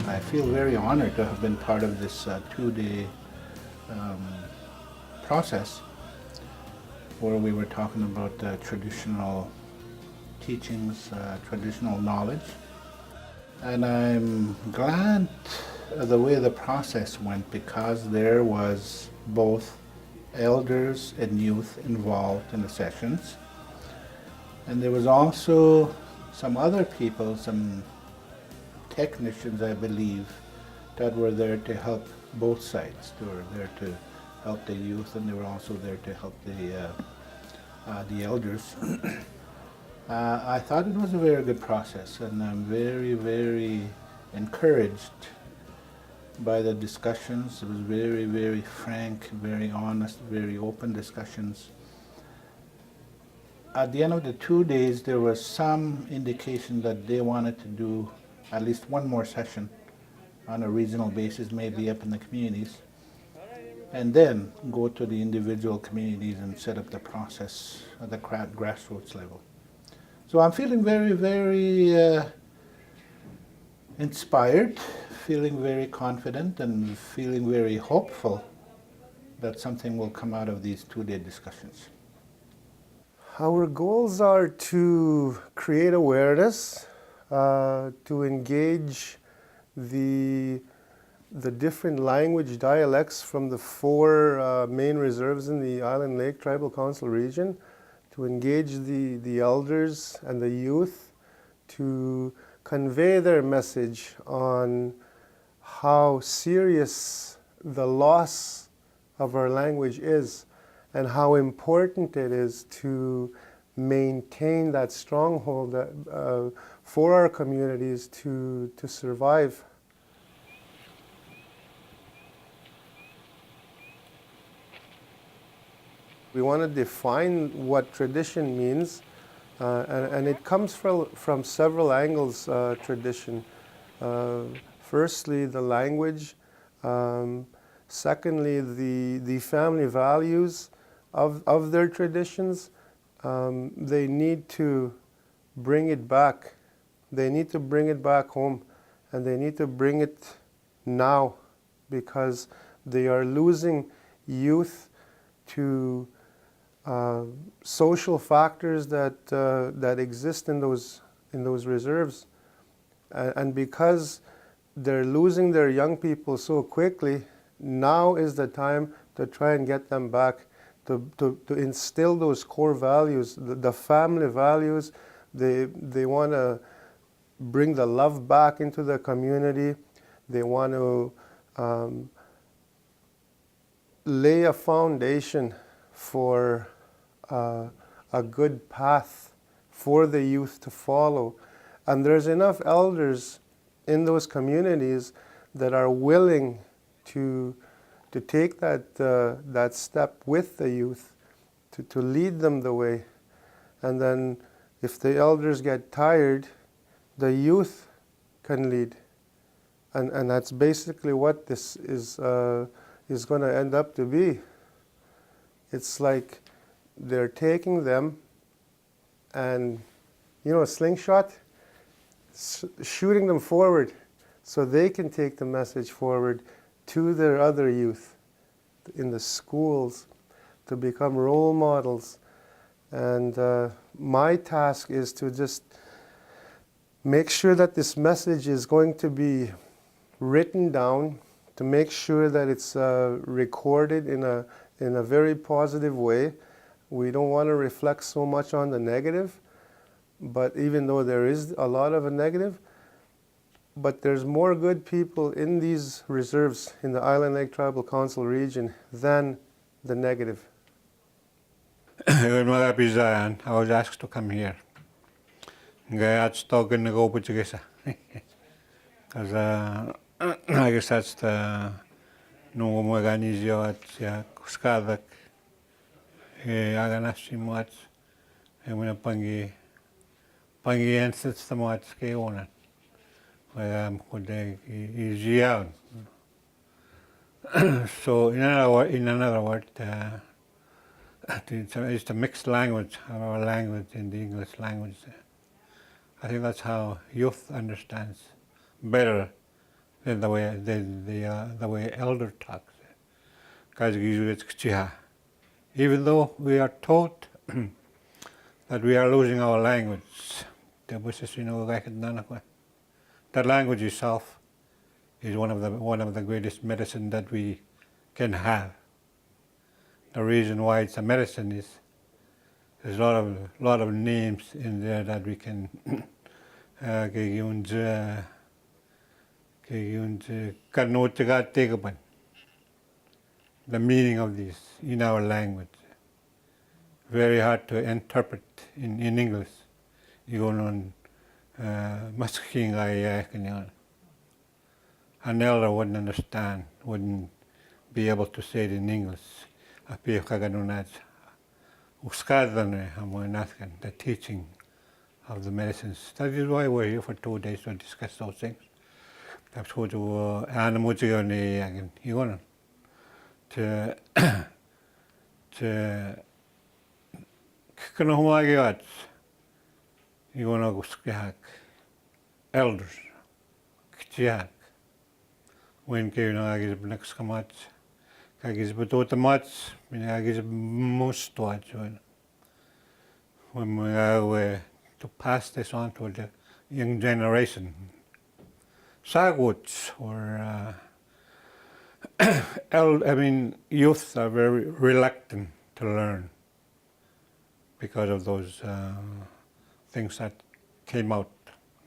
I feel very honored to have been part of this two-day process where we were talking about traditional teachings, traditional knowledge. And I'm glad the way the process went because there was both elders and youth involved in the sessions. And there was also some other people, some technicians, I believe, that were there to help both sides. They were there to help the youth, and they were also there to help the elders. I thought it was a very good process, and I'm very, very encouraged by the discussions. It was very, very frank, very honest, very open discussions. At the end of the 2 days, there was some indication that they wanted to do at least one more session on a regional basis, maybe up in the communities, and then go to the individual communities and set up the process at the grassroots level. So I'm feeling very, very inspired, feeling very confident, and feeling very hopeful that something will come out of these 2-day discussions. Our goals are to create awareness, to engage the different language dialects from the 4 main reserves in the Island Lake Tribal Council region, to engage the elders and the youth, to convey their message on how serious the loss of our language is and how important it is to maintain that stronghold that, for our communities to survive. We want to define what tradition means, and it comes from several angles, tradition. Firstly, the language. Secondly, the family values of their traditions. They need to bring it back. They need to bring it back home, and they need to bring it now because they are losing youth to social factors that exist in those reserves, and because they're losing their young people so quickly, now is the time to try and get them back, to instill those core values, the family values. They want to bring the love back into the community. They want to lay a foundation for a good path for the youth to follow. And there's enough elders in those communities that are willing to take that step with the youth, to lead them the way. And then if the elders get tired, the youth can lead. And that's basically what this is going to end up to be. It's like they're taking them and, a slingshot, shooting them forward so they can take the message forward to their other youth in the schools to become role models. And my task is to just make sure that this message is going to be written down, to make sure that it's recorded in a very positive way. We don't want to reflect so much on the negative, but even though there is a lot of a negative, but there's more good people in these reserves in the Island Lake Tribal Council region than the negative. I was asked to come here. I talking to go because I guess that's the no organizio at Skadak. Aganasi much. I'm going to pangi and sits the much keona. Where could easy out. So in another word, it's a mixed language, our language in the English language. I think that's how youth understands better than the way elder talks. Even though we are taught that we are losing our language, the language itself is one of the greatest medicine that we can have. The reason why it's a medicine is there's a lot of names in there that we can the meaning of this in our language. Very hard to interpret in English. An elder wouldn't understand, wouldn't be able to say it in English. The teaching of the medicines. That is why we're here for 2 days to discuss those things. That's what to elders, when Kayunagis Bnaxkamach, Kagis Batotamach, Minagis Mustwach, when we are to pass this on to the young generation. Saguts or youth are very reluctant to learn because of those things that came out,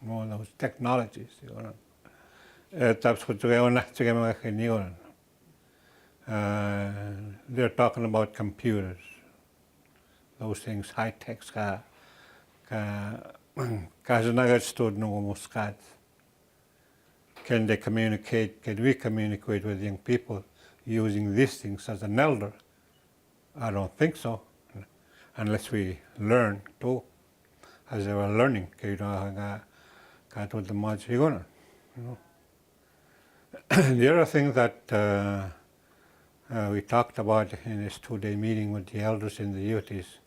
those technologies. They're talking about computers, those things, high tech. Can they communicate? Can we communicate with young people using these things as an elder? I don't think so, unless we learn too, as they were learning. The other thing that we talked about in this 2-day meeting with the elders and the youth is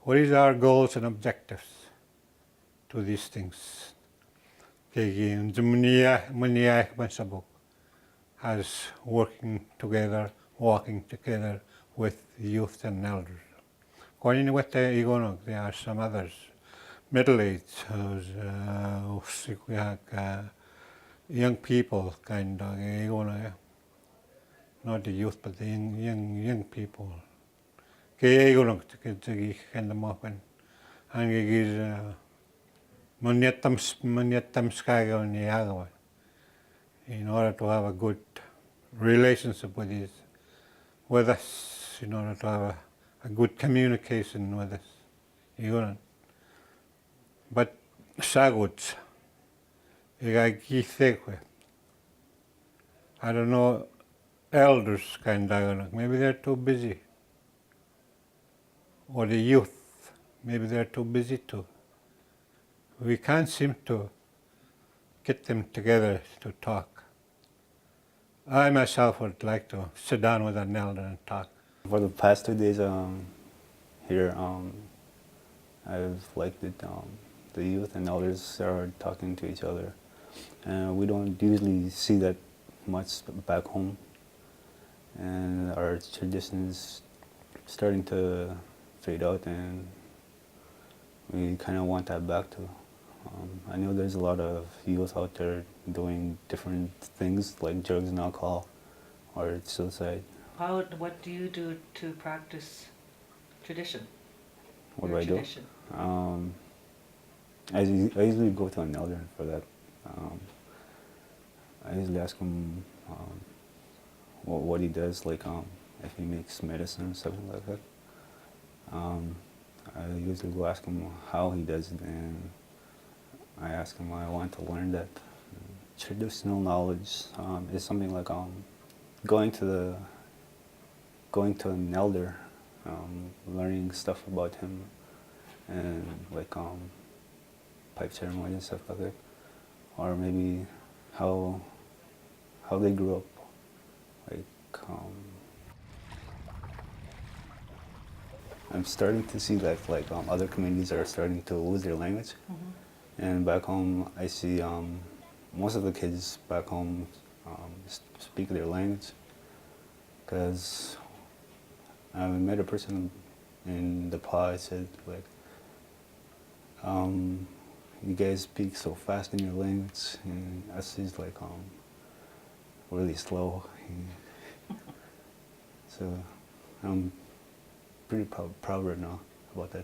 what is our goals and objectives to these things? As working together, walking together with youth and elders. There are some others, middle-aged, young people, not the youth, but the young people. In order to have a good relationship with us, in order to have a good communication with us. But saguts, I don't know, elders maybe they're too busy. Or the youth, maybe they're too busy too. We can't seem to get them together to talk. I myself would like to sit down with an elder and talk. For the past 2 days here, I've liked it. The youth and elders are talking to each other. And we don't usually see that much back home. And our traditions starting to fade out, and we kind of want that back too. I know there's a lot of youth out there doing different things like drugs and alcohol or suicide. What do you do to practice tradition? What do I do? I usually go to an elder for that. I usually ask him what he does, like if he makes medicine or something like that. I usually go ask him how he does it, and I ask him I want to learn that. Traditional knowledge is something like going to an elder, learning stuff about him, and like pipe ceremony and stuff like that, or maybe how they grew up, like I'm starting to see that other communities are starting to lose their language. And back home, I see most of the kids back home speak their language. Because I met a person in the pod said you guys speak so fast in your language, and us is really slow. So I'm pretty proud right now about that.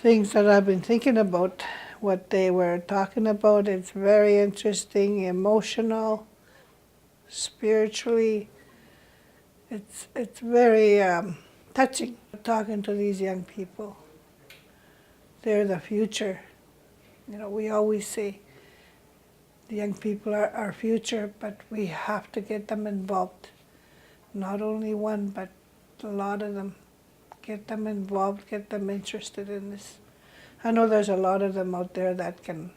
Things that I've been thinking about, what they were talking about, it's very interesting, emotional, spiritually. It's very touching talking to these young people. They're the future. You know, we always say the young people are our future, but we have to get them involved. Not only one, but a lot of them. Get them involved, get them interested in this. I know there's a lot of them out there that can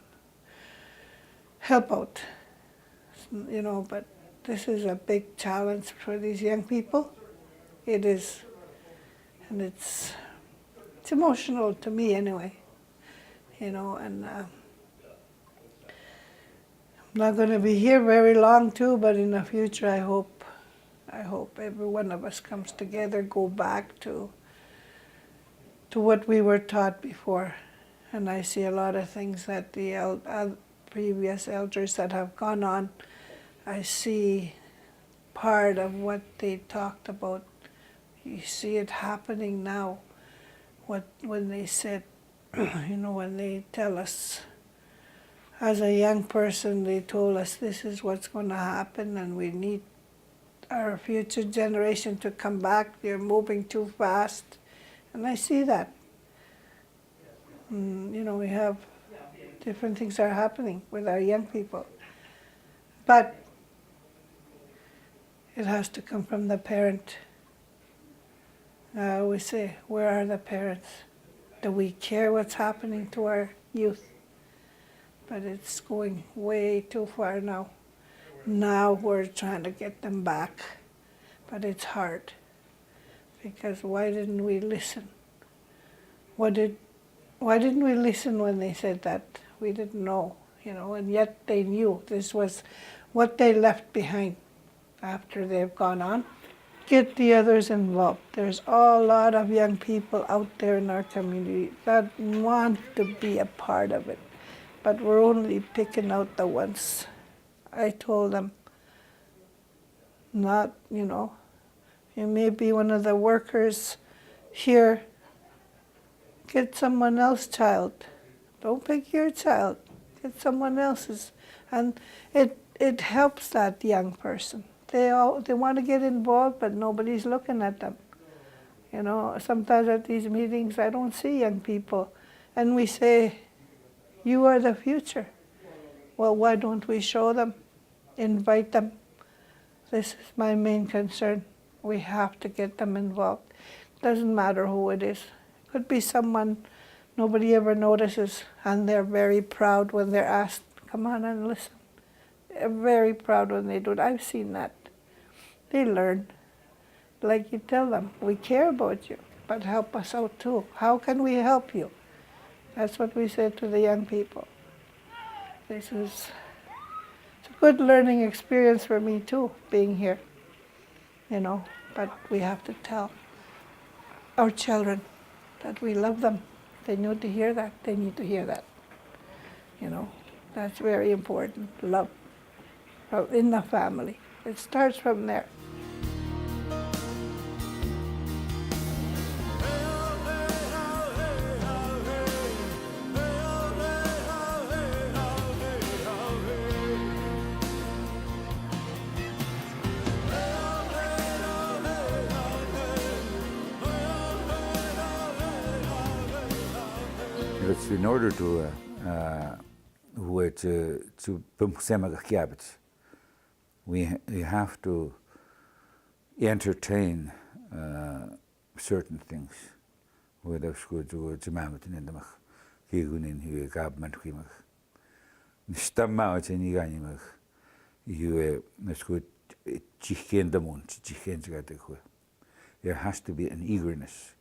help out, you know, but this is a big challenge for these young people. It is, and it's emotional to me anyway, you know, and I'm not going to be here very long too, but in the future I hope every one of us comes together, go back to what we were taught before. And I see a lot of things that the previous elders that have gone on, I see part of what they talked about. You see it happening now. When they said, you know, when they tell us, as a young person, they told us this is what's going to happen and we need our future generation to come back. They're moving too fast. And I see that. You know, we have different things are happening with our young people. But it has to come from the parent. I always say, where are the parents? Do we care what's happening to our youth? But it's going way too far now. Now we're trying to get them back, but it's hard. Because why didn't we listen? Why didn't we listen when they said that? We didn't know, you know, and yet they knew this was what they left behind after they've gone on. Get the others involved. There's a lot of young people out there in our community that want to be a part of it, but we're only picking out the ones. I told them, not, you know, you may be one of the workers here. Get someone else's child. Don't pick your child. Get someone else's. And it helps that young person. They want to get involved, but nobody's looking at them. You know, sometimes at these meetings I don't see young people. And we say, you are the future. Well, why don't we show them? Invite them. This is my main concern. We have to get them involved. Doesn't matter who it is. Could be someone nobody ever notices, and they're very proud when they're asked, come on and listen. They're very proud when they do it. I've seen that. They learn. Like you tell them, we care about you, but help us out too. How can we help you? That's what we said to the young people. It's a good learning experience for me too, being here, you know, but we have to tell our children that we love them. They need to hear that. They need to hear that. You know, that's very important. Love in the family. It starts from there. It's in order to we have to entertain certain things. Whether school to Jamatin in the Mach, Higunin, you government Himach. Stamma in Yiganimach, you school there has to be an eagerness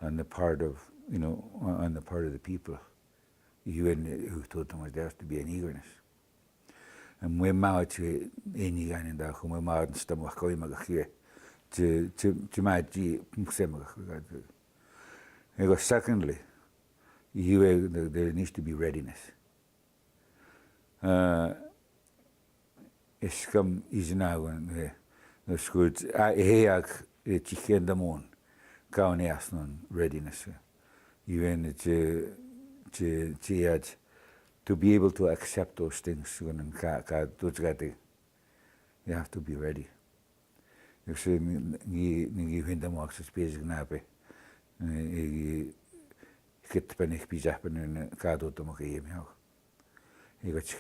on the part of, on the part of the people. Who told them there has to be an eagerness. And when Maochi any guy in the home, when Maochi stomach going here to my G. Secondly, there needs to be readiness. It's come easy now and the schools. I hear chicken the moon, count on readiness. Even to be able to accept those things, you have to be ready. You see, you when the marks is basic nappy. Get panic be japan and cado to make him. He got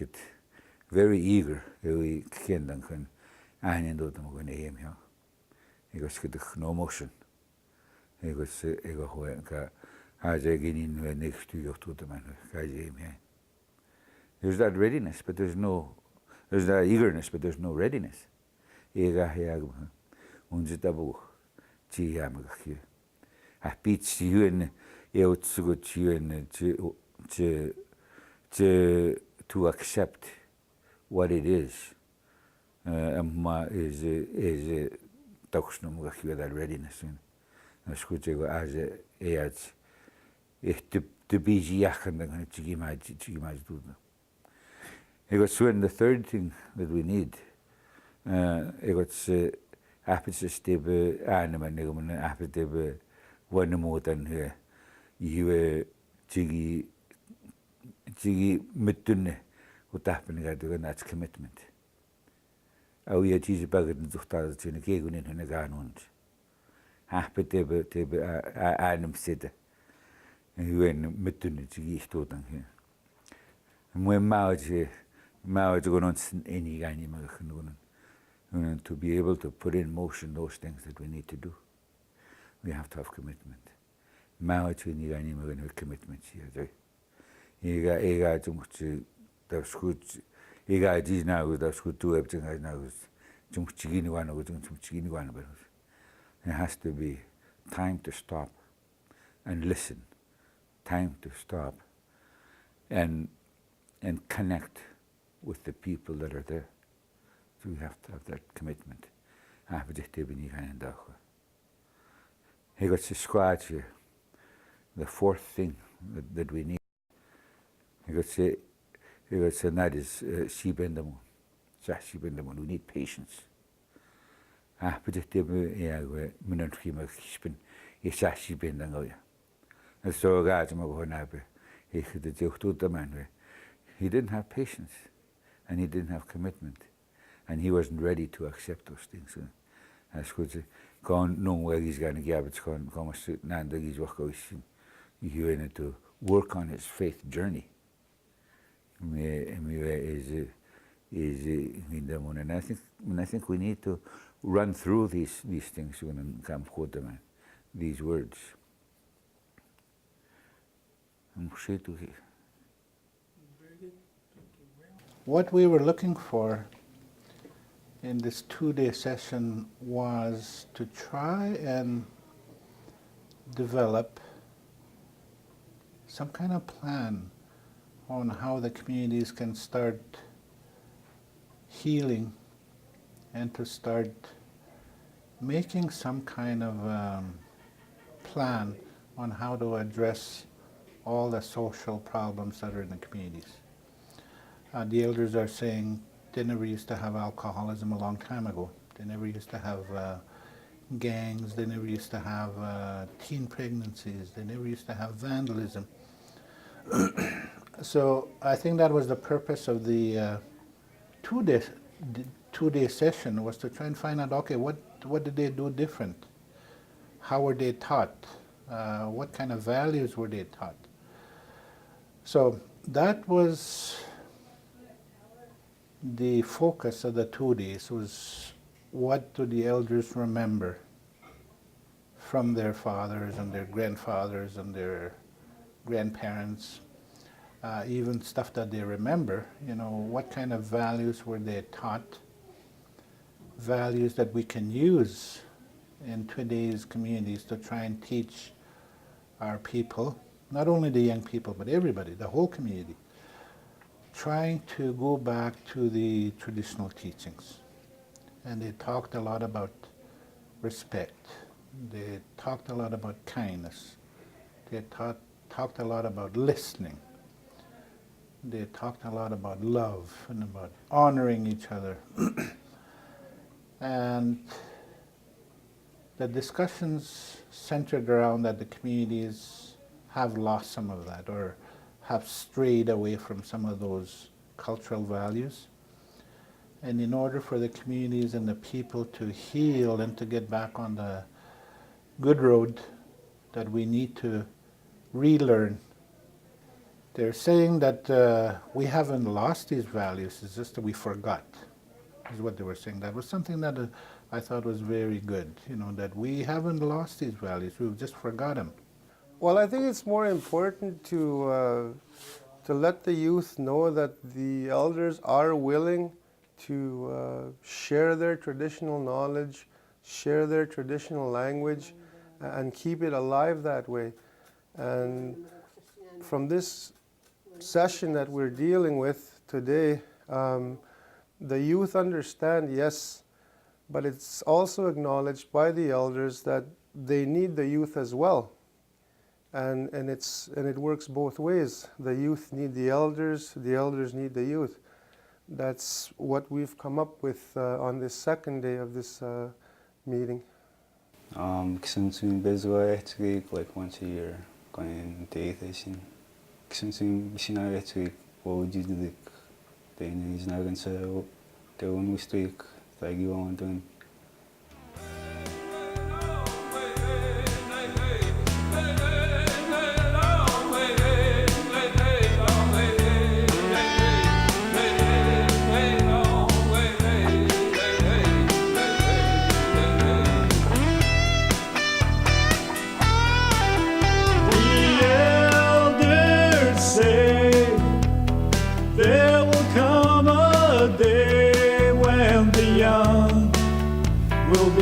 very eager, we can't and do them when him. He got no motion. He got as I get in next to your to the man. There's that readiness, but there's that eagerness, but there's no readiness. Unjitabu, Chiamaki. I beats you and out you and to accept what it is. Is a toxnum that readiness. As good as if to be yak and then to give my do. It was soon the third thing that we need. It was apis tebe animal negum apis tebe one more than here. You jiggy mitune what happened and that's commitment. Oh, yeah, Jesus bagged and zuchtas in a kegun in a gun. Happy tebe animal said. And when mitune jiggy stood on here. And when Maoji going on any animal to be able to put in motion those things that we need to do, we have to have commitment. Maoji any animal commitment here. Ega too much that's good. Ega is now that's good to everything now is too much one or too much one. There has to be time to stop and listen, time to stop and connect with the people that are there. So we have to have that commitment. He got to squad here. The fourth thing that we need. He got to say, and that is sheep in the moon. Sheep in the moon. We need patience. But if they were minuntrima spin, he's sheep in the moon. And so guys, I'm going to have he could do the man. He didn't have patience, and he didn't have commitment, and he wasn't ready to accept those things. As good gone, no where he's going to give it's gone. Come sit and he's working. He to work on his faith journey. Is in the moon, and I think we need to run through these things and come quote them, these words. I'm sure to hear. What we were looking for in this 2-day session was to try and develop some kind of plan on how the communities can start healing and to start making some kind of plan on how to address all the social problems that are in the communities. The elders are saying they never used to have alcoholism a long time ago. They never used to have gangs. They never used to have teen pregnancies. They never used to have vandalism. So I think that was the purpose of the two-day session, was to try and find out, okay, what did they do different? How were they taught? What kind of values were they taught? So that was the focus of the 2 days, was what do the elders remember from their fathers and their grandfathers and their grandparents, even stuff that they remember, what kind of values were they taught, values that we can use in today's communities to try and teach our people, not only the young people, but everybody, the whole community, trying to go back to the traditional teachings. And they talked a lot about respect. They talked a lot about kindness. They talked a lot about listening. They talked a lot about love and about honoring each other. And the discussions centered around that the communities have lost some of that or have strayed away from some of those cultural values. And in order for the communities and the people to heal and to get back on the good road, that we need to relearn. They're saying that we haven't lost these values, it's just that we forgot, is what they were saying. That was something that I thought was very good, you know, that we haven't lost these values, we've just forgot them. Well, I think it's more important to let the youth know that the elders are willing to share their traditional knowledge, share their traditional language, and keep it alive that way. And from this session that we're dealing with today, the youth understand, yes, but it's also acknowledged by the elders that they need the youth as well. And it works both ways. The youth need the elders need the youth. That's what we've come up with on this second day of this meeting. Kisunsun bezwa etzrik like once a year going to Athation. Kisunsun missionary etzrik wojudik. Then is nagan sa the one we streak like you want to.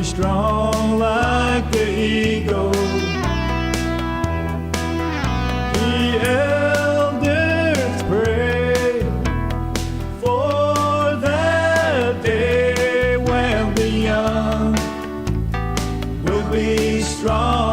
Strong like the eagle. The elders pray for that day when the young will be strong.